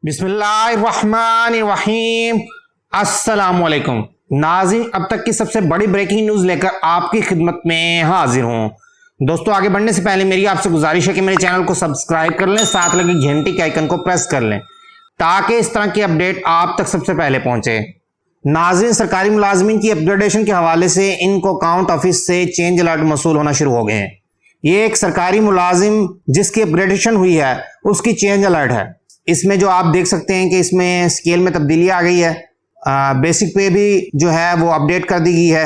बिस्मिल्लाहिर्रहमानिर्रहीम। अस्सलामुअलैकुम नाज़रीन, अब तक की सबसे बड़ी ब्रेकिंग न्यूज़ लेकर आपकी खिदमत में हाजिर हूँ। दोस्तों, आगे बढ़ने से पहले मेरी आपसे गुजारिश है कि मेरे चैनल को सब्सक्राइब कर लें, साथ लगे घंटी के आइकन को प्रेस कर लें ताकि इस तरह की अपडेट आप तक सबसे पहले पहुंचे। नाज़रीन, सरकारी मुलाजमीन की अपग्रेडेशन के हवाले से इनको अकाउंट ऑफिस से चेंज अलर्ट मसूल होना शुरू हो गए हैं। ये एक सरकारी मुलाजिम जिसकी अपग्रेडेशन हुई है उसकी चेंज अलर्ट है। इसमें जो आप देख सकते हैं कि इसमें स्केल में तब्दीली आ गई है, बेसिक पे भी जो है वो अपडेट कर दी गई है,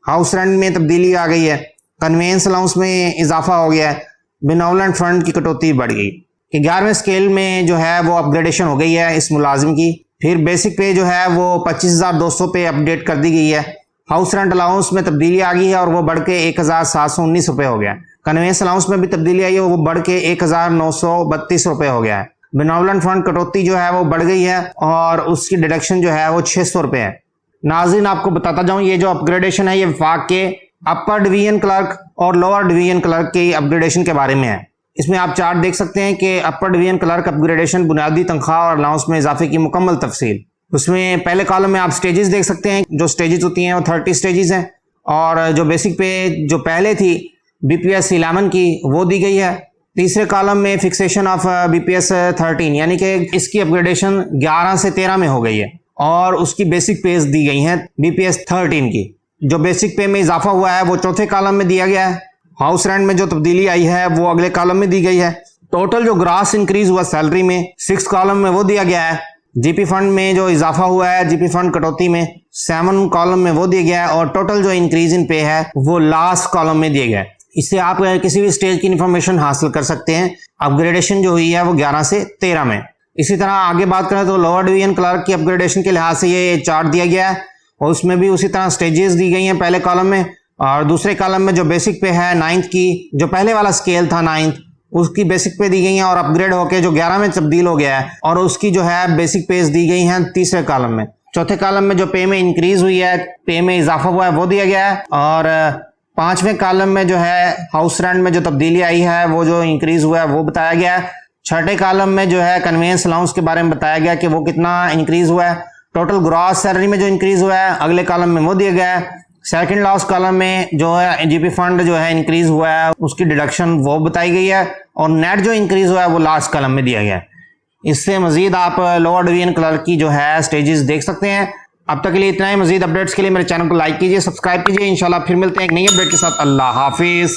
हाउस रेंट में तब्दीली आ गई है, कन्वेंस अलाउंस में इजाफा हो गया है, बेनौलत फंड की कटौती बढ़ गई कि 11वें स्केल में जो है वो अपग्रेडेशन हो गई है इस मुलाजिम की। फिर बेसिक पे जो है वो 25,200 पे अपडेट कर दी गई है। हाउस रेंट अलाउंस में तब्दीली आ गई है और वो बढ़ के 1,719 रुपये हो गया। कन्वेंस अलाउंस में भी तब्दीली आई है, वो बढ़ के 1,932 रुपये हो गया है। बेनौलत फंड कटौती जो है वो बढ़ गई है और उसकी डिडक्शन जो है वो 600 रुपये है। नाज़रीन, आपको बताता जाऊं, ये जो अपग्रेडेशन है ये वफाक के अपर डिवीजन क्लर्क और लोअर डिवीजन क्लर्क के अपग्रेडेशन के बारे में है। इसमें आप चार्ट देख सकते हैं कि अपर डिवीजन क्लर्क अपग्रेडेशन बुनियादी तनख्वाह और अलाउंस में इजाफे की मुकम्मल तफसील। उसमें पहले कॉलम में आप स्टेजेस देख सकते हैं। जो स्टेजेस होती हैं वो 30 स्टेजेस हैं और जो बेसिक पे जो पहले थी BPS 11 की वो दी गई है। तीसरे कॉलम में फिक्सेशन ऑफ BPS 13 यानी कि इसकी अपग्रेडेशन 11 से 13 में हो गई है और उसकी बेसिक पेज दी गई हैं BPS 13 की। जो बेसिक पे में इजाफा हुआ है वो चौथे कॉलम में दिया गया है। हाउस रेंट में जो तब्दीली आई है वो अगले कॉलम में दी गई है। टोटल जो ग्रास इंक्रीज हुआ सैलरी में 6 कॉलम में वो दिया गया है। GP फंड में जो इजाफा हुआ है GP फंड कटौती में 7 कॉलम में वो दिया गया है और टोटल जो इंक्रीज इन पे है वो लास्ट कॉलम में दिया गया है। इससे आप किसी भी स्टेज की इंफॉर्मेशन हासिल कर सकते हैं। अपग्रेडेशन जो हुई है वो 11 से 13 में। इसी तरह आगे बात करें तो लोअर डिवीजन क्लर्क की अपग्रेडेशन के लिहाज से ये चार्ट दिया गया है और उसमें भी उसी तरह स्टेजेस दी गई हैं पहले कॉलम में। और दूसरे कॉलम में जो बेसिक पे है 9th की, जो पहले वाला स्केल था 9th, उसकी बेसिक पे दी गई है और अपग्रेड होके जो 11 में तब्दील हो गया है और उसकी जो है बेसिक पेज दी गई हैं तीसरे कॉलम में। चौथे कॉलम में जो पे में इंक्रीज हुई है, पे में इजाफा हुआ है वो दिया गया है और 5वें कॉलम में जो है हाउस रेंट में जो तब्दीली आई है वो जो इंक्रीज हुआ है वो बताया गया है। छठे कॉलम में जो है कन्वेंस अलाउंस के बारे में बताया गया कि वो कितना इंक्रीज हुआ है। टोटल ग्रॉस सैलरी में जो इंक्रीज हुआ है अगले कॉलम में वो दिया गया है। सेकंड लास्ट कॉलम में जो है GP फंड जो है इंक्रीज हुआ है उसकी डिडक्शन वो बताई गई है और नेट जो इंक्रीज हुआ है वो लास्ट कॉलम में दिया गया है। इससे मजीद आप लोअर डिवीजन क्लर्क की जो है स्टेजेस देख सकते हैं। अब तक के लिए इतना ही। मजीद अपडेट्स के लिए मेरे चैनल को लाइक कीजिए, सब्सक्राइब कीजिए। इंशाल्लाह फिर मिलते हैं एक नई अपडेट के साथ। अल्लाह हाफिज।